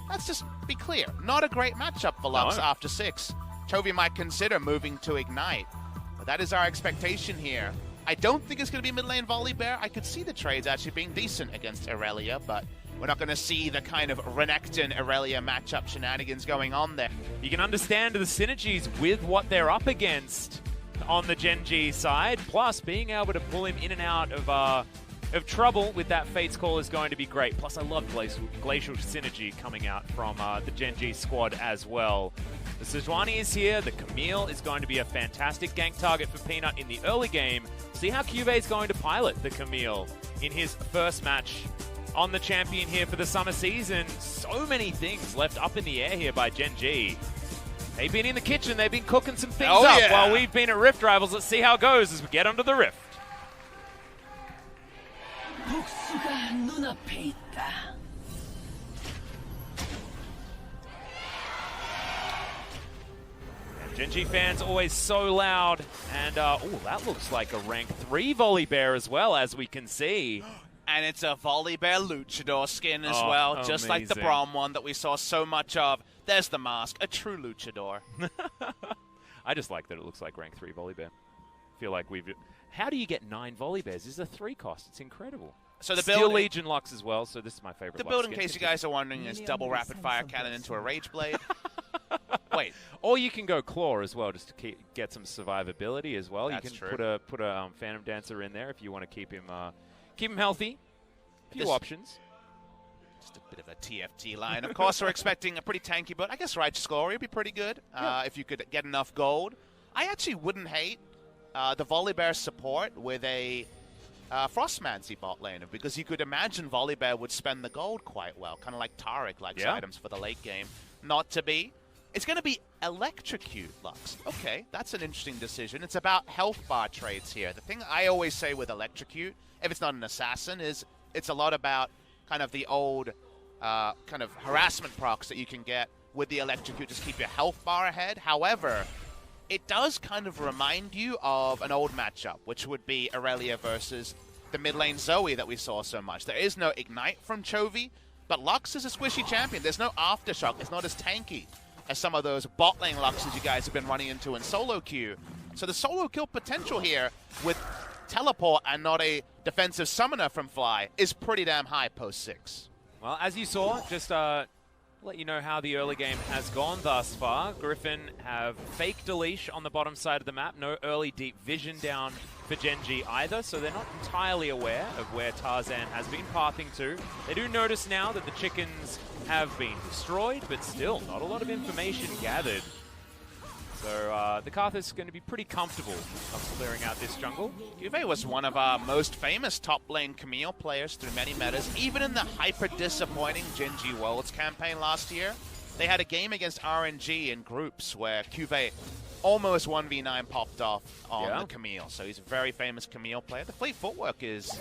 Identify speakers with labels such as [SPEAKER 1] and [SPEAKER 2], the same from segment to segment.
[SPEAKER 1] let's just be clear, not a great matchup for Lux after 6. Chovy might consider moving to Ignite, but that is our expectation here. I don't think it's going to be mid lane Volibear. I could see the trades actually being decent against Irelia, but we're not going to see the kind of Renekton-Irelia matchup shenanigans going on there.
[SPEAKER 2] You can understand the synergies with what they're up against on the Gen G side, plus being able to pull him in and out of trouble with that Fate's Call is going to be great. Plus, I love Glacial Synergy coming out from the Gen G squad as well. The Sejuani is here. The Camille is going to be a fantastic gank target for Peanut in the early game. See how Cuvée is going to pilot the Camille in his first match on the champion here for the summer season. So many things left up in the air here by Gen G. They've been in the kitchen. They've been cooking some things up while we've been at Rift Rivals. Let's see how it goes as we get onto the Rift. Gen G fans always so loud. And, oh, that looks like a rank 3 Volibear as well, as we can see.
[SPEAKER 1] And it's a Volibear Luchador skin as well, just
[SPEAKER 2] amazing.
[SPEAKER 1] like the Braum one that we saw so much of. There's the mask, a true Luchador.
[SPEAKER 2] I just like that it looks like rank 3 Volibear. Feel like we've... How do you get 9 Volibears? This is a 3 cost. It's incredible.
[SPEAKER 1] So the
[SPEAKER 2] Steel Legion Lux as well, so this is my favorite.
[SPEAKER 1] The build, in case you guys are wondering, is double rapid fire cannon into a Rage Blade. Wait.
[SPEAKER 2] Or you can go Claw as well, just to get some survivability as well.
[SPEAKER 1] That's
[SPEAKER 2] you can
[SPEAKER 1] true.
[SPEAKER 2] put a Phantom Dancer in there if you want to keep him healthy. A few options.
[SPEAKER 1] Just a bit of a TFT line. Of course, we're expecting a pretty tanky, but I guess Righteous Glory would be pretty good if you could get enough gold. I actually wouldn't hate the Volibear support with a Frostmancy bot laner, because you could imagine Volibear would spend the gold quite well, kind of like Taric likes items for the late game. Not to be. It's going to be Electrocute, Lux. Okay, that's an interesting decision. It's about health bar trades here. The thing I always say with Electrocute, if it's not an assassin, is it's a lot about kind of the old kind of harassment procs that you can get with the Electrocute, just keep your health bar ahead. However, it does kind of remind you of an old matchup, which would be Irelia versus the mid lane Zoe that we saw so much. There is no Ignite from Chovy, but Lux is a squishy champion. There's no Aftershock. It's not as tanky as some of those bot lane Luxes you guys have been running into in solo queue. So the solo kill potential here with teleport and not a defensive summoner from Fly is pretty damn high post 6.
[SPEAKER 2] Well, as you saw, just let you know how the early game has gone thus far. Griffin have fake Deletion on the bottom side of the map. No early deep vision down for Gen G either, so they're not entirely aware of where Tarzan has been pathing to. They do notice now that the chickens have been destroyed, but still not a lot of information gathered. So the Karthus is going to be pretty comfortable of clearing out this jungle.
[SPEAKER 1] Cuvée was one of our most famous top lane Camille players through many metas. Even in the hyper-disappointing Gen G Worlds campaign last year, they had a game against RNG in groups where Cuvée almost 1v9 popped off on the Camille. So he's a very famous Camille player. The Fleet Footwork is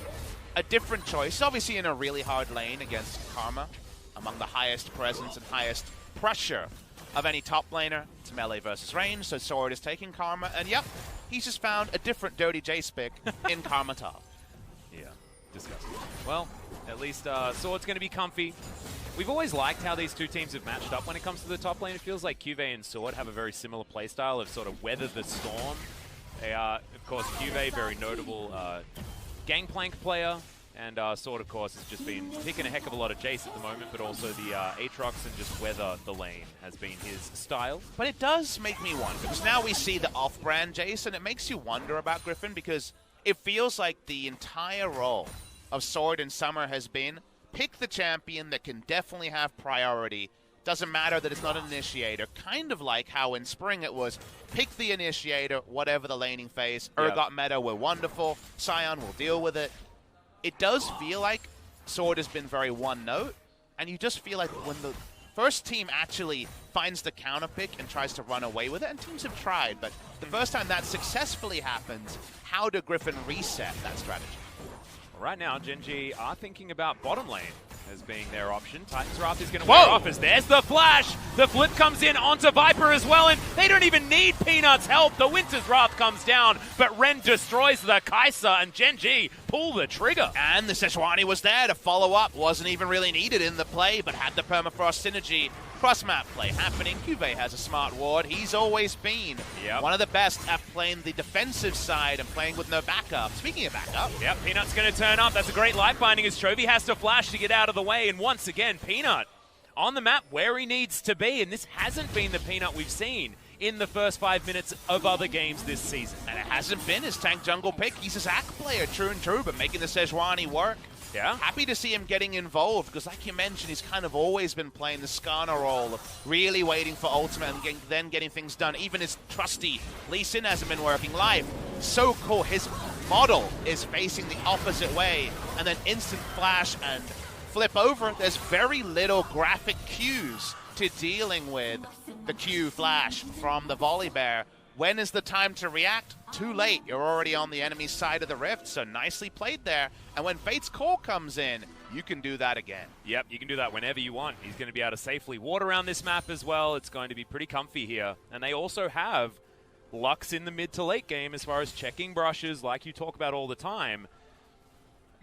[SPEAKER 1] a different choice. He's obviously in a really hard lane against Karma, among the highest presence and highest pressure of any top laner. It's melee versus range, so Sword is taking Karma, and yep, he's just found a different Dirty J-Spick in Karma top.
[SPEAKER 2] Yeah, disgusting. Well, at least Sword's going to be comfy. We've always liked how these two teams have matched up when it comes to the top lane. It feels like Cuvée and Sword have a very similar playstyle of sort of weather the storm. They are, of course, Cuvée, very notable gangplank player. And Sword, of course, has just been picking a heck of a lot of Jace at the moment, but also the Aatrox and just weather the lane has been his style.
[SPEAKER 1] But it does make me wonder, because now we see the off-brand Jace, and it makes you wonder about Griffin, because it feels like the entire role of Sword in Summer has been pick the champion that can definitely have priority. Doesn't matter that it's not an initiator. Kind of like how in Spring it was pick the initiator, whatever the laning phase. Urgot meta, we're wonderful. Scion will deal with it. It does feel like Sword has been very one-note, and you just feel like when the first team actually finds the counter pick and tries to run away with it, and teams have tried, but the first time that successfully happens, how do Griffin reset that strategy?
[SPEAKER 2] Right now, Gen G are thinking about bottom lane. as being their option. Titan's Wrath is going to wear off as there's the flash. The flip comes in onto Viper as well, and they don't even need Peanut's help. The Winter's Wrath comes down, but Ren destroys the Kai'Sa, and Gen G pull the trigger.
[SPEAKER 1] And the Sejuani was there to follow up. Wasn't even really needed in the play, but had the permafrost synergy. Cross-map play happening. Cuvée has a smart ward. He's always been one of the best at playing the defensive side and playing with no backup. Speaking of backup.
[SPEAKER 2] Yep, Peanut's going to turn up. That's a great life binding as Chovy has to flash to get out of the way. And once again, Peanut on the map where he needs to be. And this hasn't been the Peanut we've seen in the first 5 minutes of other games this season.
[SPEAKER 1] And it hasn't been his tank jungle pick. He's a Zac player, true and true, but making the Sejuani work.
[SPEAKER 2] Yeah.
[SPEAKER 1] Happy to see him getting involved because, like you mentioned, he's kind of always been playing the Skarner role of really waiting for ultimate and then getting things done. Even his trusty Lee Sin hasn't been working live. So cool. His model is facing the opposite way and then instant flash and flip over. There's very little graphic cues to dealing with the Q flash from the Volibear. When is the time to react? Too late. You're already on the enemy side of the rift, so nicely played there. And when Fate's Call comes in, you can do that again.
[SPEAKER 2] Yep, you can do that whenever you want. He's going to be able to safely ward around this map as well. It's going to be pretty comfy here. And they also have Lux in the mid to late game as far as checking brushes like you talk about all the time.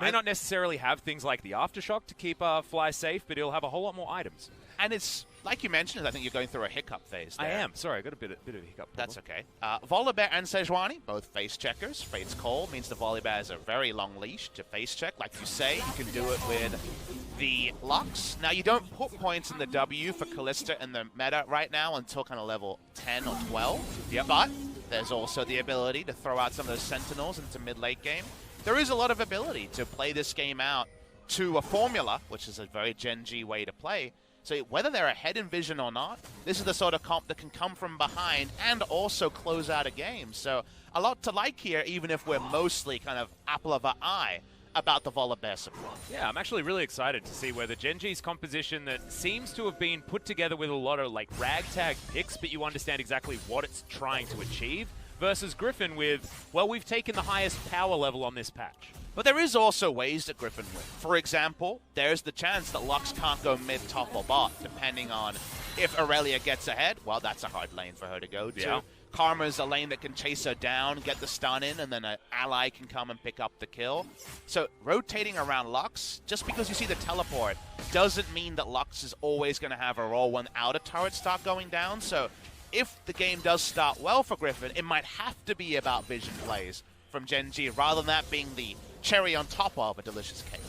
[SPEAKER 2] May not necessarily have things like the Aftershock to keep Fly safe, but he'll have a whole lot more items.
[SPEAKER 1] And it's, like you mentioned, I think you're going through a hiccup phase there.
[SPEAKER 2] I am. Sorry, I got a bit of a hiccup.
[SPEAKER 1] That's okay. Volibear and Sejuani, both face checkers. Fate's Call means the Volibear has a very long leash to face check. Like you say, you can do it with the Lux. Now, you don't put points in the W for Kalista in the meta right now until kind of level 10 or 12.
[SPEAKER 2] Yep.
[SPEAKER 1] But there's also the ability to throw out some of those Sentinels into mid-late game. There is a lot of ability to play this game out to a formula, which is a very Gen G way to play. So whether they're ahead in vision or not, this is the sort of comp that can come from behind and also close out a game. So a lot to like here, even if we're mostly kind of apple of our eye about the Volibear support.
[SPEAKER 2] Yeah, I'm actually really excited to see where the Gen G's composition that seems to have been put together with a lot of like ragtag picks, but you understand exactly what it's trying to achieve, versus Griffin with, well, we've taken the highest power level on this patch.
[SPEAKER 1] But there is also ways that Griffin win. For example, there's the chance that Lux can't go mid, top, or bot, depending on if Aurelia gets ahead. Well, that's a hard lane for her to go to.
[SPEAKER 2] Yeah.
[SPEAKER 1] Karma's a lane that can chase her down, get the stun in, and then an ally can come and pick up the kill. So rotating around Lux, just because you see the teleport, doesn't mean that Lux is always going to have a role when outer turrets start going down. So if the game does start well for Griffin, it might have to be about vision plays from Gen G, rather than that being the cherry on top of a delicious cake.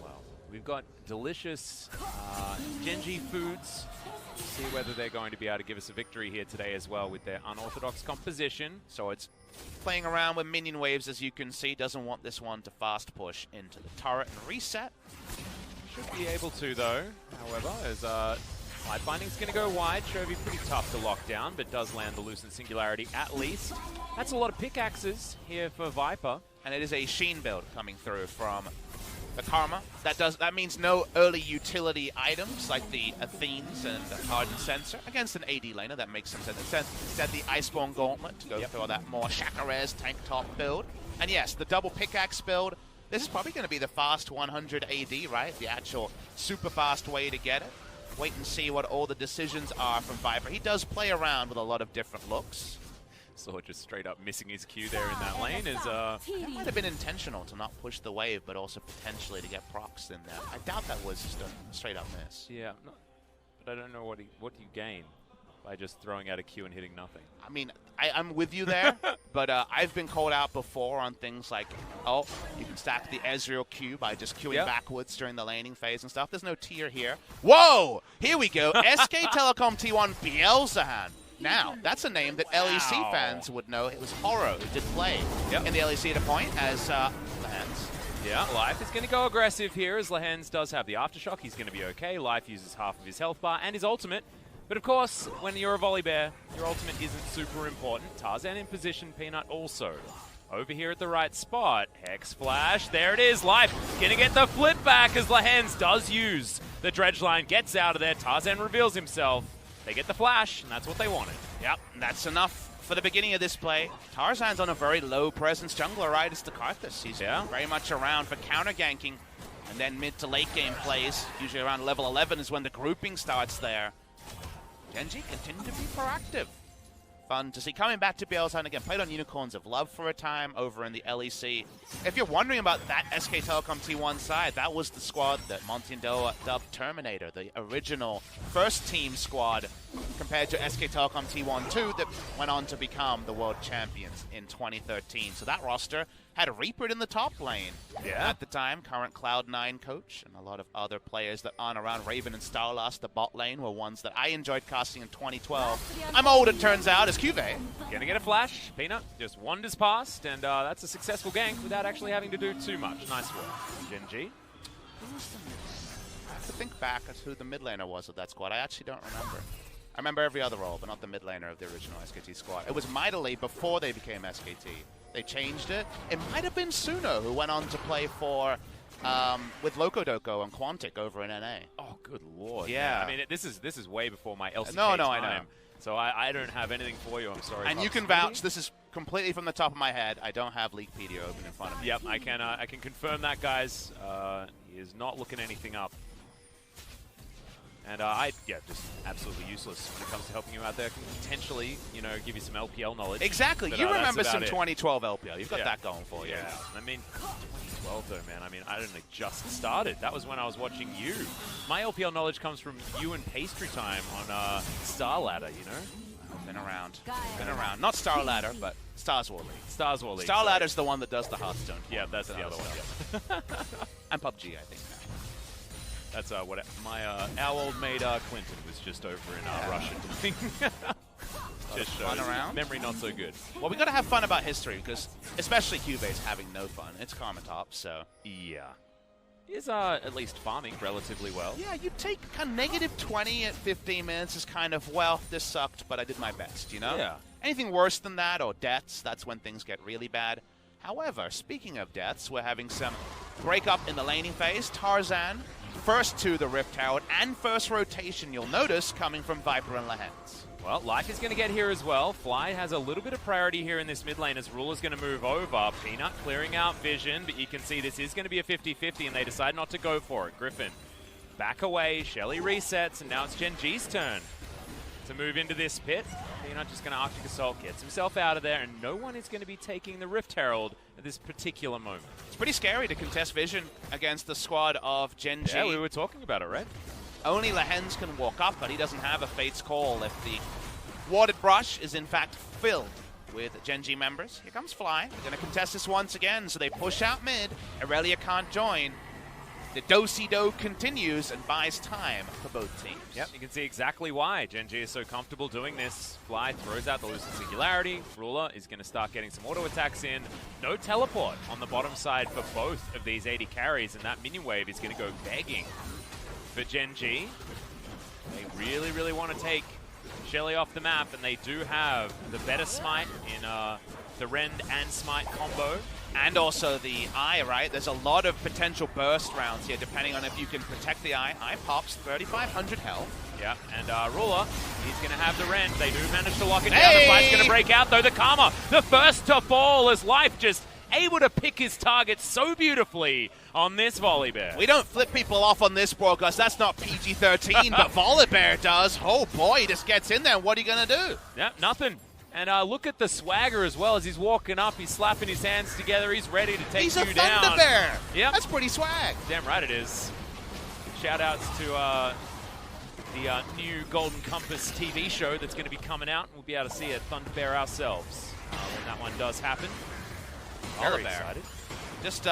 [SPEAKER 2] Well, we've got delicious Gen G foods. See whether they're going to be able to give us a victory here today as well with their unorthodox composition.
[SPEAKER 1] So it's playing around with minion waves, as you can see. Doesn't want this one to fast push into the turret and reset.
[SPEAKER 2] Should be able to, though. However, as Light Binding's going to go wide. Chovy pretty tough to lock down, but does land the Lucent Singularity at least. That's a lot of pickaxes here for Viper.
[SPEAKER 1] And it is a Sheen build coming through from the Karma. That means no early utility items like the Athenes and the Hardened Sensor against an AD laner. That makes some sense. Instead, the Iceborne Gauntlet to go for that more Chakarez tank top build. And yes, the double pickaxe build. This is probably going to be the fast 100 AD, right? The actual super fast way to get it. Wait and see what all the decisions are from Viper. He does play around with a lot of different looks.
[SPEAKER 2] So just straight up missing his Q there in that lane is
[SPEAKER 1] that might have been intentional to not push the wave, but also potentially to get procs in there. I doubt that was just a straight up miss.
[SPEAKER 2] Yeah, but I don't know what you gain by just throwing out a Q and hitting nothing.
[SPEAKER 1] I mean, I'm with you there, but I've been called out before on things like, oh, you can stack the Ezreal Q by just queuing backwards during the laning phase and stuff. There's no tier here. Whoa! Here we go. SK Telecom T1 Bielzahan. Now, that's a name that LEC fans would know. It was Horo who did play in the LEC at a point as Lehens.
[SPEAKER 2] Yeah, Life is going to go aggressive here as Lehens does have the Aftershock. He's going to be okay. Life uses half of his health bar and his ultimate. But of course, when you're a Volibear, your ultimate isn't super important. Tarzan in position, Peanut also. Over here at the right spot, Hex Flash, there it is. Life going to get the flip back as Lehens does use the dredge line, gets out of there. Tarzan reveals himself. They get the flash, and that's what they wanted.
[SPEAKER 1] Yep, that's enough for the beginning of this play. Tarzan's on a very low presence jungler, right? It's the Karthus. He's very much around for counter ganking. And then mid to late game plays, usually around level 11 is when the grouping starts there. Genji continue to be proactive. Fun to see. Coming back to BLZone again, played on Unicorns of Love for a time over in the LEC. If you're wondering about that SK Telecom T1 side, that was the squad that Monty and Doa dubbed Terminator, the original first team squad compared to SK Telecom T1-2 that went on to become the world champions in 2013. So that roster had Reaper in the top lane at the time, current Cloud9 coach, and a lot of other players that aren't around. Raven and Starlast, the bot lane, were ones that I enjoyed casting in 2012. I'm old, it turns out, as Cuvée. Gonna
[SPEAKER 2] get a flash. Peanut just wanders past, and that's a successful gank without actually having to do too much. Nice work, Genji.
[SPEAKER 1] I have to think back as who the mid laner was of that squad. I actually don't remember. I remember every other role, but not the mid laner of the original SKT squad. It was Mightily before they became SKT. They changed it. It might have been Suno who went on to play for with Locodoco and Quantic over in NA.
[SPEAKER 2] Oh, good lord!
[SPEAKER 1] Yeah,
[SPEAKER 2] man. I mean, this is way before my LCK
[SPEAKER 1] time.
[SPEAKER 2] I know. So I don't have anything for you. I'm sorry.
[SPEAKER 1] And you can vouch. This is completely from the top of my head. I don't have Leakpedia open in front of me.
[SPEAKER 2] Yep, I can confirm that, guys. He is not looking anything up. And just absolutely useless when it comes to helping you out there. Can potentially, give you some LPL knowledge.
[SPEAKER 1] Exactly.
[SPEAKER 2] But,
[SPEAKER 1] you remember some
[SPEAKER 2] 2012
[SPEAKER 1] LPL. You've got that going for you.
[SPEAKER 2] Yeah. I mean, 2012 though, man. I mean, I only just started. That was when I was watching you. My LPL knowledge comes from you and Pastry Time on Star Ladder.
[SPEAKER 1] Been around. Been around. Not Star Ladder, but Stars War League.
[SPEAKER 2] Stars War League.
[SPEAKER 1] Star Ladder's the one that does the Hearthstone.
[SPEAKER 2] Yeah, that's the other one. Yeah.
[SPEAKER 1] And PUBG, I think.
[SPEAKER 2] That's what our old mate Clinton was just over in Russia doing. Just
[SPEAKER 1] fun around.
[SPEAKER 2] Memory not so good.
[SPEAKER 1] Well, we got to have fun about history because, especially Cuba's having no fun. It's Karma Top, so
[SPEAKER 2] yeah, he's at least farming relatively well.
[SPEAKER 1] Yeah, you take a negative 20 at 15 minutes is kind of, well, this sucked, but I did my best.
[SPEAKER 2] Yeah.
[SPEAKER 1] Anything worse than that or deaths, that's when things get really bad. However, speaking of deaths, we're having some breakup in the laning phase. Tarzan, first to the Rift Herald, and first rotation, you'll notice, coming from Viper and Lehens.
[SPEAKER 2] Well, Life is going to get here as well. Fly has a little bit of priority here in this mid lane as Ruler's going to move over. Peanut clearing out vision, but you can see this is going to be a 50-50, and they decide not to go for it. Griffin back away, Shelly resets, and now it's Genji's turn to move into this pit. Peanut just going to Arctic Assault, gets himself out of there, and no one is going to be taking the Rift Herald at this particular moment.
[SPEAKER 1] It's pretty scary to contest vision against the squad of Genji.
[SPEAKER 2] Yeah, we were talking about it, right?
[SPEAKER 1] Only Lehens can walk up, but he doesn't have a Fate's Call if the warded brush is in fact filled with Genji members. Here comes Fly. They're going to contest this once again, so they push out mid. Aurelia can't join. The do-si-do continues and buys time for both teams.
[SPEAKER 2] Yep, you can see exactly why Genji is so comfortable doing this. Fly throws out the Lucid Singularity. Ruler is going to start getting some auto attacks in. No teleport on the bottom side for both of these 80 carries, and that minion wave is going to go begging for Genji. They really, really want to take Shelly off the map, and they do have the better smite in the Rend and Smite combo.
[SPEAKER 1] And also the Eye, right? There's a lot of potential burst rounds here, depending on if you can protect the Eye. Eye pops 3,500 health.
[SPEAKER 2] Yeah, and Ruler, he's going to have the Rend. They do manage to lock it down. The fight's going to break out, though. The Karma, the first to fall, as Life just able to pick his target so beautifully on this Volibear.
[SPEAKER 1] We don't flip people off on this broadcast. That's not PG-13, but Volibear does. Oh, boy, he just gets in there. What are you going to do?
[SPEAKER 2] Yeah, nothing. And look at the swagger as well as he's walking up. He's slapping his hands together. He's ready to take you down.
[SPEAKER 1] He's a Thunder Bear.
[SPEAKER 2] Yep.
[SPEAKER 1] That's pretty swag.
[SPEAKER 2] Damn right it is. Shout outs to the new Golden Compass TV show that's going to be coming out. We'll be able to see a Thunder Bear ourselves when that one does happen. Very excited.
[SPEAKER 1] Just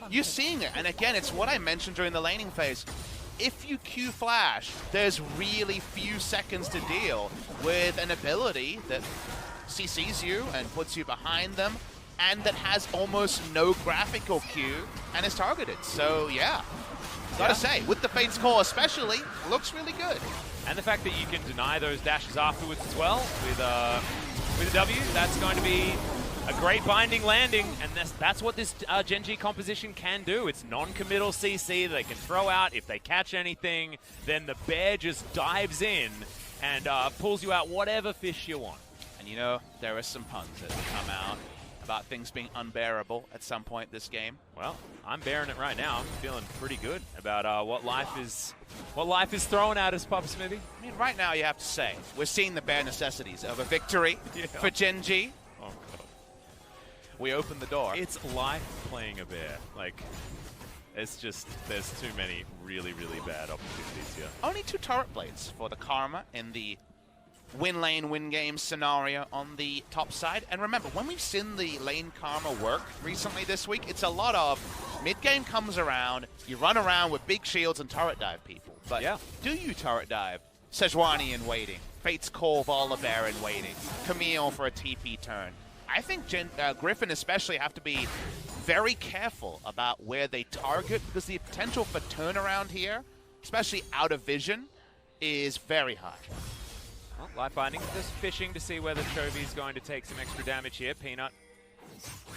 [SPEAKER 1] you seeing it. And again, it's what I mentioned during the laning phase. If you Q flash, there's really few seconds to deal with an ability that CCs you and puts you behind them, and that has almost no graphical Q and is targeted. So yeah, gotta say, with the Fate's Call especially, looks really good.
[SPEAKER 2] And the fact that you can deny those dashes afterwards as well with a W, that's going to be a great binding landing, and that's what this Genji composition can do. It's non-committal CC they can throw out. If they catch anything, then the bear just dives in and pulls you out whatever fish you want.
[SPEAKER 1] And you know, there are some puns that come out about things being unbearable at some point this game.
[SPEAKER 2] Well, I'm bearing it right now. I'm feeling pretty good about what life is throwing at us, Papa Smithy.
[SPEAKER 1] I mean, right now you have to say, we're seeing the bare necessities of a victory for Gen G.
[SPEAKER 2] Oh, God.
[SPEAKER 1] We opened the door.
[SPEAKER 2] It's life playing a bear. Like, it's just, there's too many really, really bad opportunities here.
[SPEAKER 1] Only 2 turret blades for the Karma in the win lane, win game scenario on the top side. And remember, when we've seen the lane Karma work recently this week, it's a lot of mid-game comes around, you run around with big shields and turret dive people. But do you turret dive Sejuani in waiting, Fate's Call Volibear in waiting, Camille for a TP turn? I think Griffin especially have to be very careful about where they target, because the potential for turnaround here, especially out of vision, is very high.
[SPEAKER 2] Well, Life Binding just fishing to see whether Chovy's going to take some extra damage here. Peanut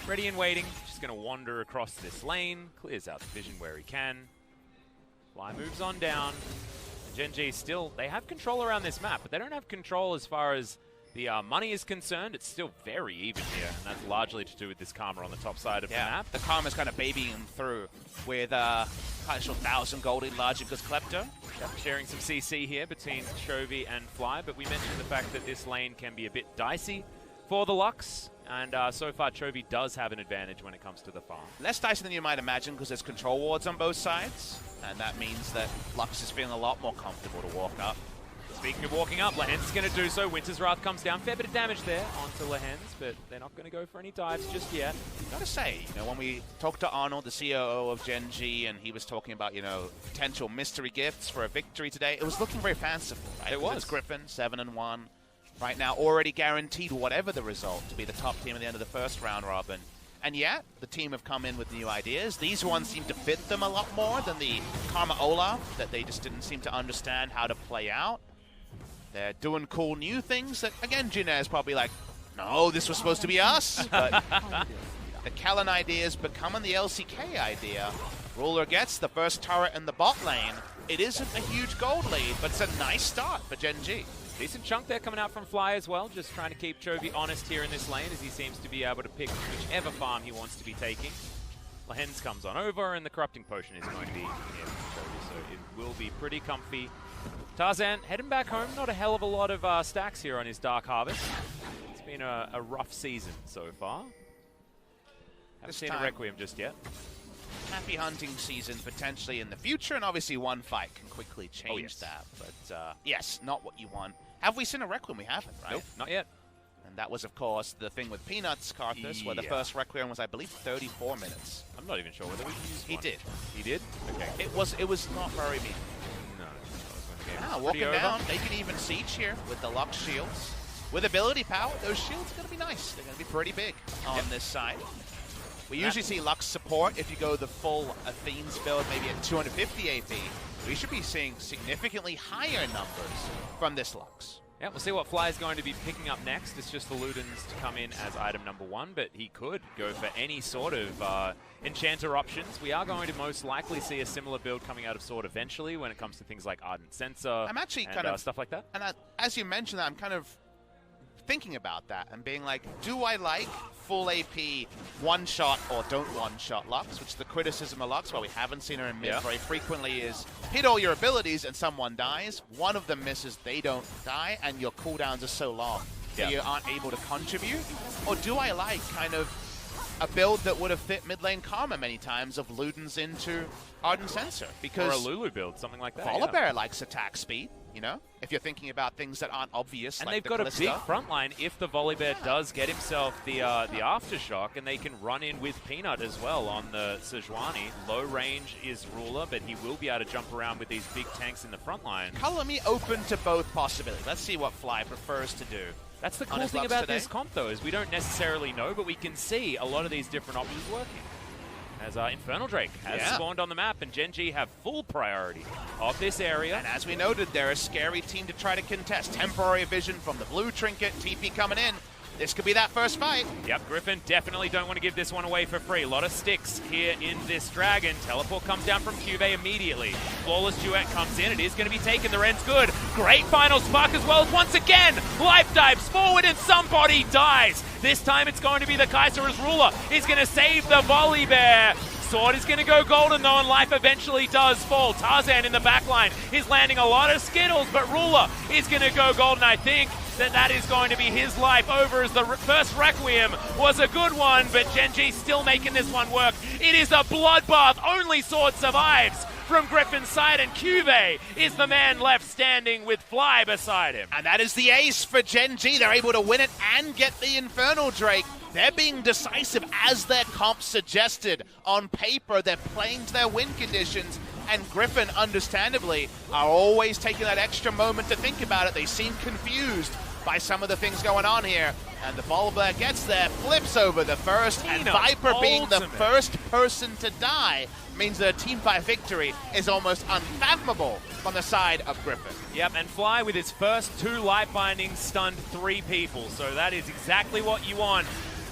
[SPEAKER 2] ready and waiting. Just going to wander across this lane, clears out the vision where he can. Fly moves on down. Gen G still, they have control around this map, but they don't have control as far as the money is concerned. It's still very even here, and that's largely to do with this Karma on the top side of the map.
[SPEAKER 1] The Karma's kind of babying him through with potential 1,000 gold in largely because Klepto.
[SPEAKER 2] Sharing some CC here between Chovy and Fly, but we mentioned the fact that this lane can be a bit dicey for the Lux, and so far Chovy does have an advantage when it comes to the farm.
[SPEAKER 1] Less dicey than you might imagine because there's control wards on both sides, and that means that Lux is feeling a lot more comfortable to walk up.
[SPEAKER 2] Speaking of walking up, Lehens is going to do so. Winter's Wrath comes down. Fair bit of damage there onto Lehens, but they're not going to go for any dives just yet.
[SPEAKER 1] Gotta say, when we talked to Arnold, the COO of Gen G, and he was talking about, potential mystery gifts for a victory today, it was looking very fanciful, right?
[SPEAKER 2] It was.
[SPEAKER 1] It's Griffin, 7-1. Right now, already guaranteed whatever the result to be the top team at the end of the first round robin. And yet, the team have come in with new ideas. These ones seem to fit them a lot more than the Karma Olaf that they just didn't seem to understand how to play out. They're doing cool new things that, again, Jina is probably like, no, this was supposed to be us. But the Kellen idea is becoming the LCK idea. Ruler gets the first turret in the bot lane. It isn't a huge gold lead, but it's a nice start for Gen G.
[SPEAKER 2] Decent chunk there coming out from Fly as well, just trying to keep Chovy honest here in this lane as he seems to be able to pick whichever farm he wants to be taking. Lehens comes on over, and the Corrupting Potion is going to be here for Chovy, so it will be pretty comfy. Tarzan heading back home, not a hell of a lot of stacks here on his Dark Harvest. It's been a rough season so far. Haven't seen a Requiem just yet.
[SPEAKER 1] Happy hunting season potentially in the future, and obviously one fight can quickly change that. But yes, not what you want. Have we seen a Requiem? We haven't, right?
[SPEAKER 2] Nope, not yet.
[SPEAKER 1] And that was, of course, the thing with Peanuts, Karthus, where the first Requiem was, I believe, 34 minutes.
[SPEAKER 2] I'm not even sure whether we used one.
[SPEAKER 1] He did.
[SPEAKER 2] He did? Okay.
[SPEAKER 1] It was not very mean.
[SPEAKER 2] No.
[SPEAKER 1] Walking down, they can even siege here with the Lux shields. With ability power, those shields are going to be nice. They're going to be pretty big on this side. We usually see Lux support if you go the full Athene's build, maybe at 250 AP. We should be seeing significantly higher numbers from this Lux.
[SPEAKER 2] Yeah, we'll see what Fly is going to be picking up next. It's just the Ludens to come in as item number 1, but he could go for any sort of Enchanter options. We are going to most likely see a similar build coming out of Sword eventually when it comes to things like Ardent Sensor.
[SPEAKER 1] I'm actually
[SPEAKER 2] and,
[SPEAKER 1] kind of
[SPEAKER 2] stuff like that.
[SPEAKER 1] And as you mentioned that, I'm kind of thinking about that and being like, do I like full AP one-shot or don't one-shot Lux, which the criticism of Lux, while we haven't seen her in mid very frequently, is hit all your abilities and someone dies. One of them misses, they don't die, and your cooldowns are so long that you aren't able to contribute. Or do I like kind of a build that would have fit mid lane Karma many times of Ludens into Ardent Sensor? Because
[SPEAKER 2] or a Lulu build, something like that.
[SPEAKER 1] Volibear likes attack speed, if you're thinking about things that aren't obvious.
[SPEAKER 2] And
[SPEAKER 1] like
[SPEAKER 2] they've got a big front line if the Volibear does get himself the Aftershock, and they can run in with Peanut as well on the Sejuani. Low range is Ruler, but he will be able to jump around with these big tanks in the front line.
[SPEAKER 1] Color me open to both possibilities. Let's see what Fly prefers to do.
[SPEAKER 2] That's the cool thing about this comp, though, is we don't necessarily know, but we can see a lot of these different options working. As Infernal Drake has spawned on the map, and Gen G have full priority of this area.
[SPEAKER 1] And as we noted, they're a scary team to try to contest. Temporary vision from the blue trinket, TP coming in. This could be that first fight.
[SPEAKER 2] Yep, Griffin definitely don't want to give this one away for free. A lot of sticks here in this Dragon. Teleport comes down from Cuvée immediately. Flawless Duet comes in. It is going to be taken. The Ren's good. Great final spark as well as once again. Life dives forward and somebody dies. This time it's going to be the Kaiser as Ruler. He's going to save the Volley Bear. Sword is going to go golden though, and life eventually does fall. Tarzan in the backline is landing a lot of Skittles, but Ruler is going to go golden. I think that is going to be his life over, as the first Requiem was a good one, but Gen.G still making this one work. It is a bloodbath. Only Sword survives from Griffin's side, and Cuvée is the man left standing with Fly beside him.
[SPEAKER 1] And that is the ace for Gen.G. They're able to win it and get the Infernal Drake. They're being decisive as their comp suggested. On paper, they're playing to their win conditions, and Griffin, understandably, are always taking that extra moment to think about it. They seem confused by some of the things going on here, and the Volibear gets there, flips over the first, and Viper being the first person to die means that a teamfight victory is almost unfathomable from the side of Griffin.
[SPEAKER 2] Yep, and Fly with his first 2 life bindings stunned 3 people, so that is exactly what you want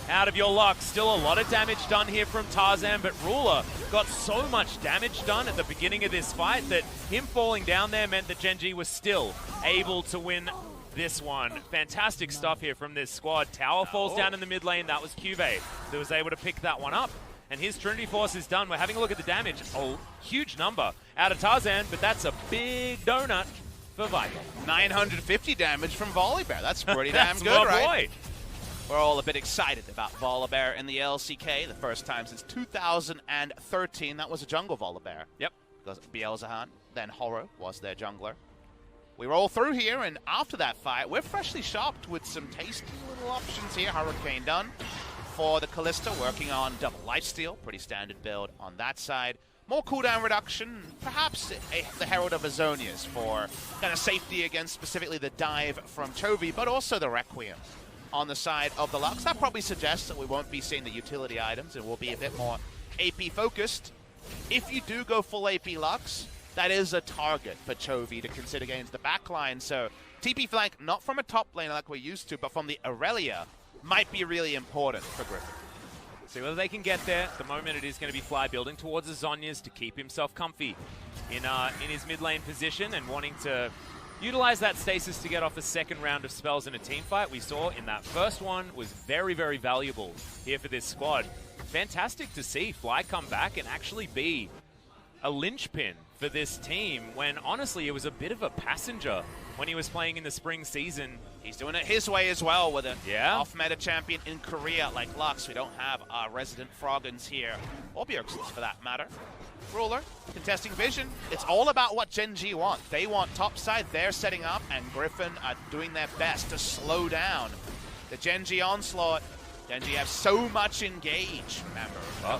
[SPEAKER 2] out of your luck. Still a lot of damage done here from Tarzan, but Ruler got so much damage done at the beginning of this fight that him falling down there meant that Gen.G was still able to win this one. Fantastic stuff here from this squad. Tower falls down in the mid lane. That was Cuvée that was able to pick that one up. And his Trinity Force is done. We're having a look at the damage. Oh, huge number out of Tarzan, but that's a big donut for Viper.
[SPEAKER 1] 950 damage from Volibear. That's pretty damn
[SPEAKER 2] That's
[SPEAKER 1] good,
[SPEAKER 2] my
[SPEAKER 1] right?
[SPEAKER 2] boy.
[SPEAKER 1] We're all a bit excited about Volibear in the LCK. The first time since 2013. That was a jungle Volibear.
[SPEAKER 2] Yep.
[SPEAKER 1] Because Bielzahan, then Horror was their jungler. We roll through here, and after that fight, we're freshly shopped with some tasty little options here. Hurricane done for the Kalista, working on double lifesteal. Pretty standard build on that side. More cooldown reduction, perhaps the Herald of Azonias for kind of safety against specifically the dive from Chovy, but also the Requiem on the side of the Lux. That probably suggests that we won't be seeing the utility items and we'll be a bit more AP focused. If you do go full AP Lux, that is a target for Chovy to consider getting into the backline. So TP flank, not from a top lane like we're used to, but from the Aurelia, might be really important for Griffin.
[SPEAKER 2] See whether they can get there. At the moment, it is going to be Fly building towards the Zhonya's to keep himself comfy in his mid lane position and wanting to utilize that stasis to get off a second round of spells in a team fight. We saw in that first one was very, very valuable here for this squad. Fantastic to see Fly come back and actually be a linchpin for this team when, honestly, it was a bit of a passenger when he was playing in the spring season.
[SPEAKER 1] He's doing it his way as well with an
[SPEAKER 2] off-meta
[SPEAKER 1] champion in Korea like Lux. We don't have our resident Froggins here, or Bjergsen's for that matter. Ruler, contesting vision. It's all about what Gen.G want. They want topside, they're setting up, and Griffin are doing their best to slow down the Gen.G onslaught. Gen.G have so much engage, remember.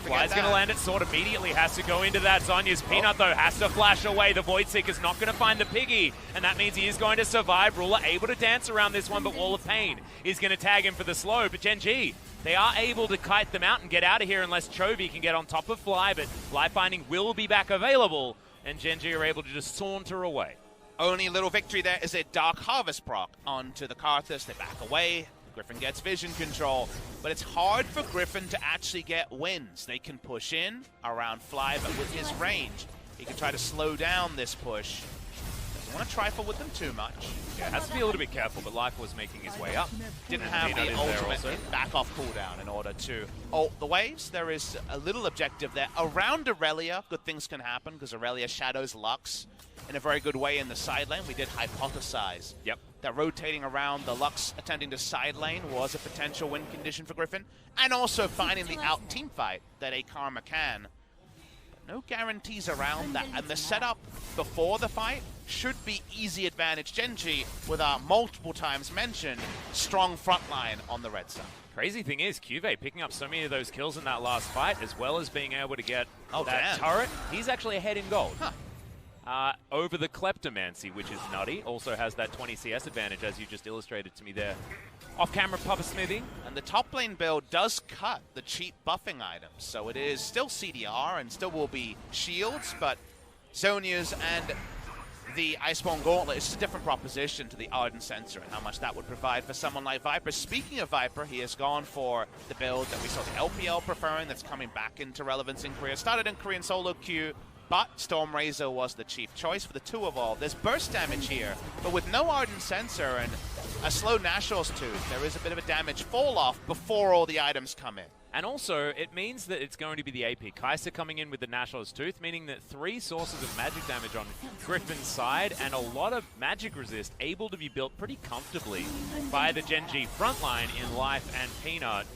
[SPEAKER 2] Fly's going to land it, Sword immediately has to go into that. Zhonya's Peanut, though, has to flash away. The Void Seeker's not going to find the Piggy, and that means he is going to survive. Ruler able to dance around this one, but Wall of Pain is going to tag him for the slow. But Gen.G, they are able to kite them out and get out of here unless Chovy can get on top of Fly, but Life Binding will be back available, and Gen.G are able to just saunter away.
[SPEAKER 1] Only little victory there is a Dark Harvest proc onto the Karthus. They back away. Griffin gets vision control, but it's hard for Griffin to actually get wins. They can push in around Fly, but with his range, he can try to slow down this push. Doesn't want to trifle with them too much.
[SPEAKER 2] Yeah, has to be a little bit careful, but Life was making his way up.
[SPEAKER 1] Didn't have the ultimate back off cooldown in order to ult the waves. There is a little objective there. Around Aurelia, good things can happen because Aurelia shadows Lux in a very good way in the side lane. We did hypothesize that rotating around the Lux attempting to side lane was a potential win condition for Griffin, and also finding the out team fight that a Karma can. But no guarantees around that, and the setup before the fight should be easy advantage Gen.G with our multiple times mentioned strong front line on the red side.
[SPEAKER 2] Crazy thing is, Cuvée picking up so many of those kills in that last fight, as well as being able to get that turret. He's actually ahead in gold. Over the Kleptomancy, which is nutty. Also has that 20 CS advantage, as you just illustrated to me there. Off-camera Papa Smithing.
[SPEAKER 1] And the top lane build does cut the cheap buffing items, so it is still CDR and still will be shields, but Zhonya's and the Iceborne Gauntlet is just a different proposition to the Ardent Sensor and how much that would provide for someone like Viper. Speaking of Viper, he has gone for the build that we saw the LPL preferring that's coming back into relevance in Korea. Started in Korean solo queue, but Stormrazor was the chief choice for the 2 evolve. There's burst damage here, but with no Ardent Sensor and a slow Nashal's Tooth, there is a bit of a damage fall off before all the items come in.
[SPEAKER 2] And also, it means that it's going to be the AP Kai'Sa coming in with the Nashal's Tooth, meaning that 3 sources of magic damage on Griffin's side and a lot of magic resist able to be built pretty comfortably by the Gen.G frontline in Life and Peanut.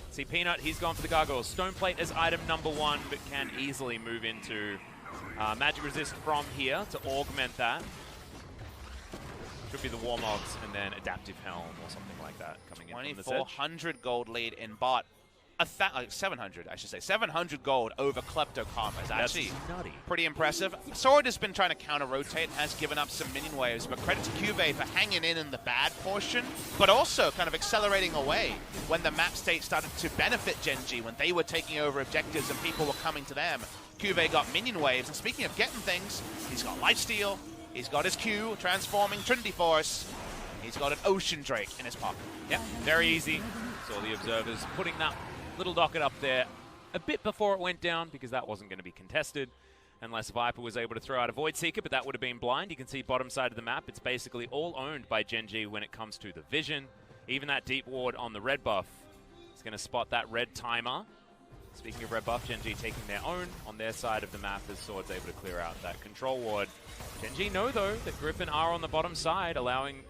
[SPEAKER 2] See, Peanut, he's gone for the Gargoyle Stone Plate as item number 1, but can easily move into magic resist from here to augment that. Should be the Warmogs and then Adaptive Helm or something like that coming in from the edge.
[SPEAKER 1] 2,400 gold lead in bot. 700, I should say. 700 gold over Klepto Karma is actually
[SPEAKER 2] nutty.
[SPEAKER 1] Pretty impressive. Sword has been trying to counter-rotate, has given up some minion waves, but credit to Cuvée for hanging in the bad portion, but also kind of accelerating away when the map state started to benefit Gen.G, when they were taking over objectives and people were coming to them. Cuvée got minion waves, and speaking of getting things, he's got Lifesteal, he's got his Q, transforming Trinity Force, he's got an Ocean Drake in his pocket.
[SPEAKER 2] Yep, very easy. Saw the observers putting that little docket up there a bit before it went down because that wasn't going to be contested unless Viper was able to throw out a Void Seeker, but that would have been blind. You can see bottom side of the map. It's basically all owned by Gen.G when it comes to the vision. Even that deep ward on the red buff is going to spot that red timer. Speaking of red buff, Gen.G taking their own on their side of the map as Sword's able to clear out that control ward. Gen.G know, though, that Griffin are on the bottom side, allowing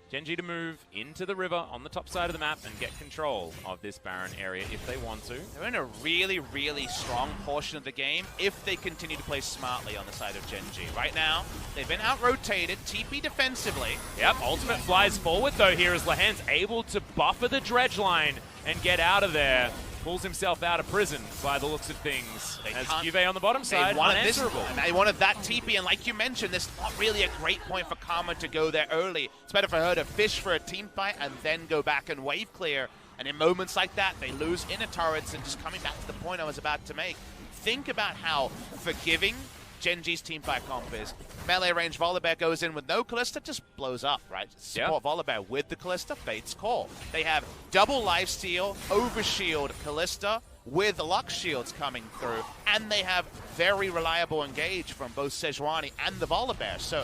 [SPEAKER 2] Gen.G to move into the river on the top side of the map and get control of this Baron area if they want to.
[SPEAKER 1] They're in a really, really strong portion of the game if they continue to play smartly on the side of Gen.G. Right now, they've been out-rotated, TP defensively.
[SPEAKER 2] Yep, ultimate flies forward though here as Lahan's able to buffer the dredge line and get out of there. Pulls himself out of prison by the looks of things. As Cuvée on the bottom side, unanswerable.
[SPEAKER 1] They wanted that TP, and like you mentioned, this is not really a great point for Karma to go there early. It's better for her to fish for a team fight and then go back and wave clear. And in moments like that, they lose inner turrets, and just coming back to the point I was about to make, think about how forgiving Gen.G's teamfight comp is. Melee range Volibear goes in with no Callista, just blows up, right? Support Volibear with the Callista, Fate's Call. They have double lifesteal, overshield Callista with Lux shields coming through, and they have very reliable engage from both Sejuani and the Volibear. So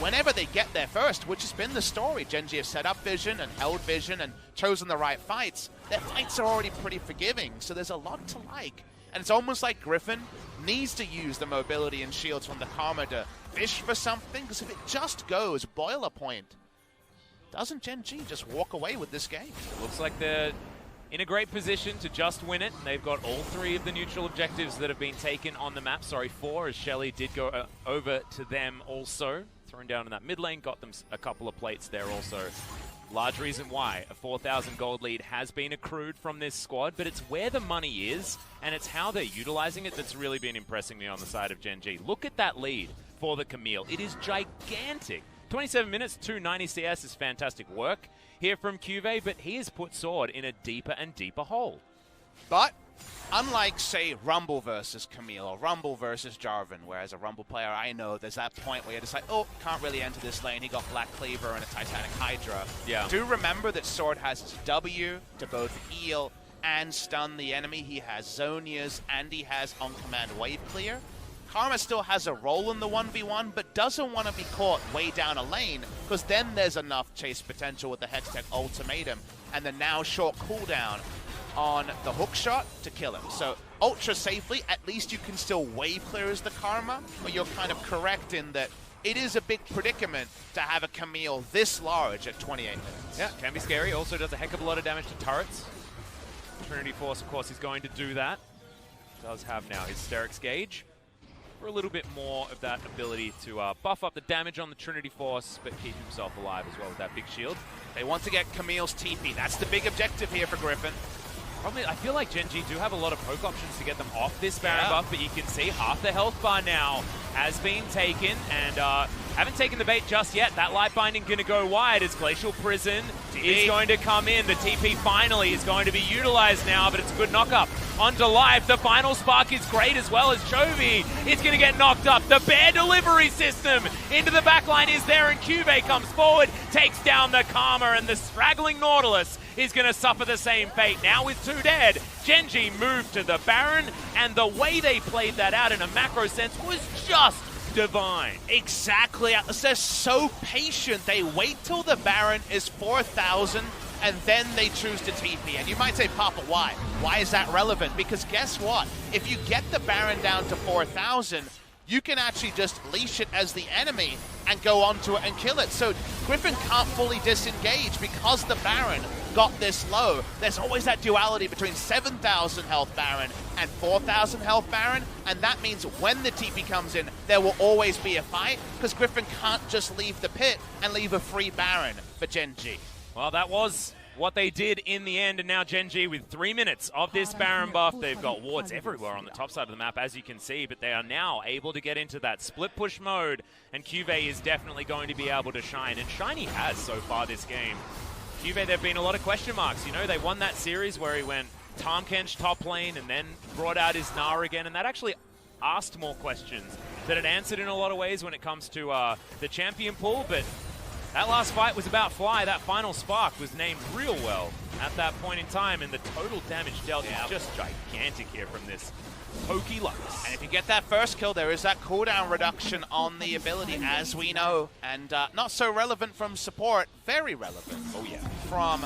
[SPEAKER 1] whenever they get there first, which has been the story, Gen.G have set up vision and held vision and chosen the right fights. Their fights are already pretty forgiving, so there's a lot to like. And it's almost like Griffin needs to use the mobility and shields from the Karma to fish for something, because if it just goes boiler point, doesn't Gen.G just walk away with this game?
[SPEAKER 2] Looks like they're in a great position to just win it. They've got all 3 of the neutral objectives that have been taken on the map. Sorry, 4, as Shelly did go over to them also. Thrown down in that mid lane, got them a couple of plates there also. Large reason why a 4,000 gold lead has been accrued from this squad, but it's where the money is, and it's how they're utilizing it that's really been impressing me on the side of Gen.G. Look at that lead for the Camille. It is gigantic. 27 minutes, 290 CS is fantastic work here from Cuvée, but he has put Sword in a deeper and deeper hole.
[SPEAKER 1] But unlike, say, Rumble versus Camille or Rumble versus Jarvan, where as a Rumble player I know there's that point where you're just like, oh, can't really enter this lane. He got Black Cleaver and a Titanic Hydra.
[SPEAKER 2] Yeah.
[SPEAKER 1] Do remember that Sword has his W to both heal and stun the enemy. He has Zonias and he has on-command wave clear. Karma still has a role in the 1v1, but doesn't want to be caught way down a lane, because then there's enough chase potential with the Hextech Ultimatum and the now short cooldown on the hook shot to kill him. So ultra safely, at least you can still wave clear as the Karma, but you're kind of correct in that it is a big predicament to have a Camille this large at 28 minutes.
[SPEAKER 2] Yeah, can be scary. Also does a heck of a lot of damage to turrets. Trinity Force, of course, is going to do that. Does have now his Sterix Gauge for a little bit more of that ability to buff up the damage on the Trinity Force, but keep himself alive as well with that big shield.
[SPEAKER 1] They want to get Camille's TP. That's the big objective here for Griffin.
[SPEAKER 2] Probably, I feel like Gen.G do have a lot of poke options to get them off this Baron buff, but you can see half the health bar now has been taken, and haven't taken the bait just yet. That light binding going to go wide as Glacial Prison is going to come in. The TP finally is going to be utilized now, but it's a good knock-up onto Life. The final spark is great as well as Chovy is going to get knocked up. The bear delivery system into the backline is there, and Cuvée comes forward, takes down the Karma, and the straggling Nautilus is going to suffer the same fate. Now with 2 dead, Gen.G moved to the Baron, and the way they played that out in a macro sense was just divine.
[SPEAKER 1] Exactly. They're so patient. They wait till the Baron is 4,000 and then they choose to TP. And you might say, Papa, why? Why is that relevant? Because guess what? If you get the Baron down to 4,000, you can actually just leash it as the enemy and go onto it and kill it. So Griffin can't fully disengage because the Baron got this low. There's always that duality between 7,000 health Baron and 4,000 health Baron, and that means when the TP comes in, there will always be a fight, because Griffin can't just leave the pit and leave a free Baron for Gen.G.
[SPEAKER 2] Well, that was what they did in the end, and now Gen.G with 3 minutes of this Baron buff. They've got wards everywhere on the top side of the map, as you can see, but they are now able to get into that split push mode, and Cuvée is definitely going to be able to shine, and Shiny has so far this game. Cuvée, there have been a lot of question marks. You know, they won that series where he went Tahm-Kench top lane and then brought out his Gnar again, and that actually asked more questions that it answered in a lot of ways when it comes to the champion pool, but that last fight was about Fly. That final spark was named real well at that point in time, and the total damage dealt is just gigantic here from this Pokey Lux.
[SPEAKER 1] And if you get that first kill, there is that cooldown reduction on the ability, as we know, and not so relevant from support, very relevant. Oh yeah, from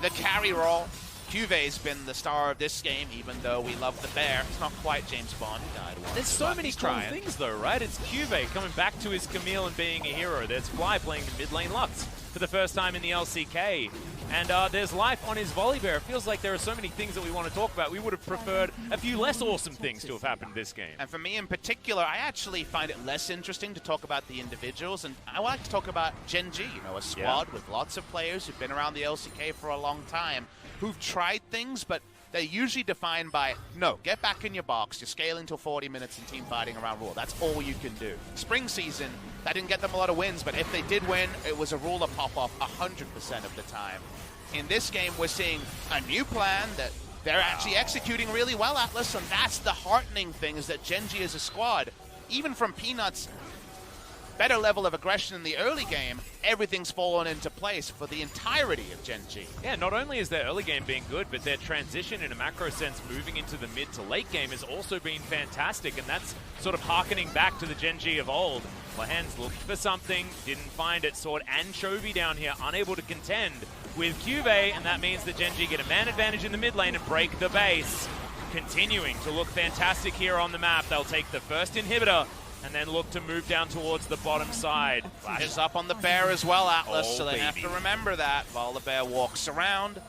[SPEAKER 1] the carry role. Cuvé's been the star of this game, even though we love the bear. It's not quite James Bond, who died once.
[SPEAKER 2] There's so many cool things, though, right? It's Cuvée coming back to his Camille and being a hero. There's Fly playing the mid lane Lux for the first time in the LCK. And there's Life on his Volibear. It feels like there are so many things that we want to talk about. We would have preferred a few less awesome things to have happened this game.
[SPEAKER 1] And for me in particular, I actually find it less interesting to talk about the individuals, and I like to talk about Gen.G, you know, a squad with lots of players who've been around the LCK for a long time, who've tried things, but they're usually defined by, no, get back in your box, you're scaling till 40 minutes and team fighting around rule. That's all you can do. Spring season, that didn't get them a lot of wins, but if they did win, it was a ruler pop-off 100% of the time. In this game, we're seeing a new plan that they're actually executing really well, Atlas, and that's the heartening thing, is that Gen.G as a squad, even from Peanut's better level of aggression in the early game, everything's fallen into place for the entirety of Gen.G.
[SPEAKER 2] Yeah, not only is their early game being good, but their transition in a macro sense moving into the mid to late game has also been fantastic, and that's sort of harkening back to the Gen.G of old. Lehens looked for something, didn't find it. Sword and Chovy down here, unable to contend with Cuvée, and that means that Gen.G get a man advantage in the mid lane and break the base. Continuing to look fantastic here on the map. They'll take the first inhibitor and then look to move down towards the bottom side.
[SPEAKER 1] Flashes up on the bear as well, Atlas, so they have to remember that while the bear walks around.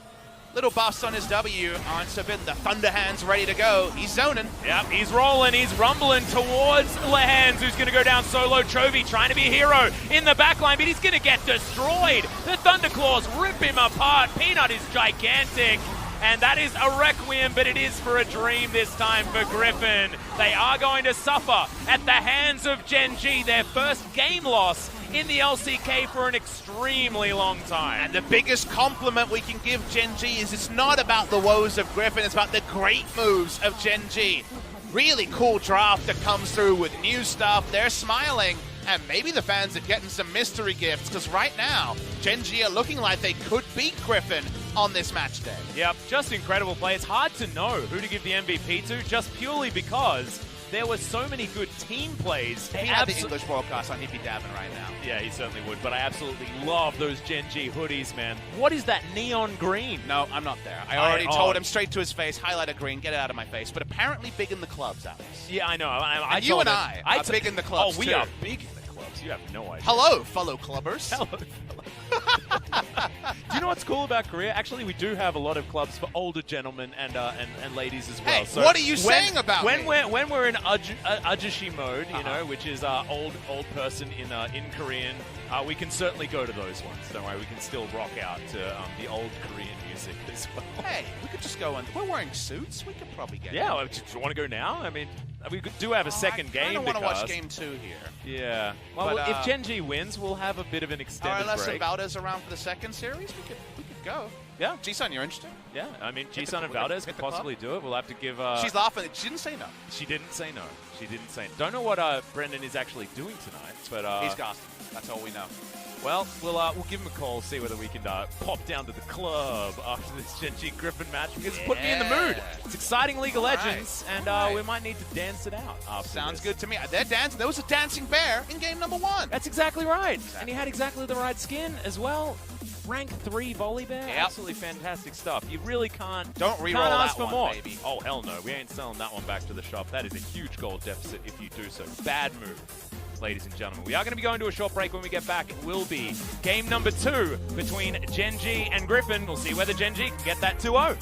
[SPEAKER 1] Little buffs on his W. Ansabin, the Thunder Hands ready to go. He's zoning.
[SPEAKER 2] Yep, he's rolling, he's rumbling towards Lehens, who's going to go down solo. Chovy trying to be a hero in the backline, but he's going to get destroyed. The Thunderclaws rip him apart. Peanut is gigantic. And that is a requiem, but it is for a dream this time for Griffin. They are going to suffer at the hands of Gen.G, their first game loss in the LCK for an extremely long time.
[SPEAKER 1] And the biggest compliment we can give Gen.G is it's not about the woes of Griffin, it's about the great moves of Gen.G. Really cool draft that comes through with new stuff. They're smiling. And maybe the fans are getting some mystery gifts, because right now, Gen.G are looking like they could beat Griffin on this match day.
[SPEAKER 2] Yep, just incredible play. It's hard to know who to give the MVP to, just purely because there were so many good team plays.
[SPEAKER 1] He had the English broadcast on, he'd be dabbing right now.
[SPEAKER 2] Yeah, he certainly would, but I absolutely love those Gen.G hoodies, man. What is that neon green?
[SPEAKER 1] No, I'm not there. I already told him straight to his face, highlighter green, get it out of my face. But apparently big in the clubs, Alex.
[SPEAKER 2] Yeah, I know.
[SPEAKER 1] And you and I are big in the clubs,
[SPEAKER 2] we are big in the clubs. You have no idea.
[SPEAKER 1] Hello, fellow clubbers.
[SPEAKER 2] Hello, Do you know what's cool about Korea? Actually, we do have a lot of clubs for older gentlemen and ladies as well.
[SPEAKER 1] Hey,
[SPEAKER 2] so
[SPEAKER 1] what are you saying about
[SPEAKER 2] when
[SPEAKER 1] me?
[SPEAKER 2] When we're in ajushi mode, you know, which is old person in Korean, we can certainly go to those ones. Don't worry, we can still rock out to the old Korean music as well.
[SPEAKER 1] Hey, we could just go on. We're wearing suits. We could probably get.
[SPEAKER 2] Yeah, do you want to go now? I mean. We do have a second game to
[SPEAKER 1] I want to watch
[SPEAKER 2] cast.
[SPEAKER 1] game 2 here.
[SPEAKER 2] Yeah. Well,
[SPEAKER 1] But,
[SPEAKER 2] if Gen G wins, we'll have a bit of an extended
[SPEAKER 1] unless
[SPEAKER 2] break.
[SPEAKER 1] Valdez around for the second series, we could go.
[SPEAKER 2] Yeah.
[SPEAKER 1] G-Sun, you're interested?
[SPEAKER 2] Yeah, I mean, G-Sun and Valdez could possibly do it. We'll have to give...
[SPEAKER 1] She's laughing. She didn't say no.
[SPEAKER 2] She didn't say no. She didn't say no. Don't know what Brendan is actually doing tonight, but...
[SPEAKER 1] He's casting. That's all we know.
[SPEAKER 2] Well, we'll give him a call, see whether we can pop down to the club after this Gen G Griffin match, because it's put me in the mood. It's exciting League of Legends, and we might need to dance it out after
[SPEAKER 1] Sounds
[SPEAKER 2] this.
[SPEAKER 1] good to me. They're dancing. There was a dancing bear in game number 1.
[SPEAKER 2] That's exactly right. And he had exactly the right skin as well. Rank 3 Volley Bear.
[SPEAKER 1] Yep.
[SPEAKER 2] Absolutely fantastic stuff. You really can't,
[SPEAKER 1] Don't re-roll
[SPEAKER 2] can't
[SPEAKER 1] that
[SPEAKER 2] ask for
[SPEAKER 1] one,
[SPEAKER 2] more.
[SPEAKER 1] baby.
[SPEAKER 2] Oh, hell no. We ain't selling that one back to the shop. That is a huge gold deficit if you do so. Bad move, ladies and gentlemen. We are going to be going to a short break. When we get back, it will be game number 2 between Gen G and Griffin. We'll see whether Gen G can get that 2-0.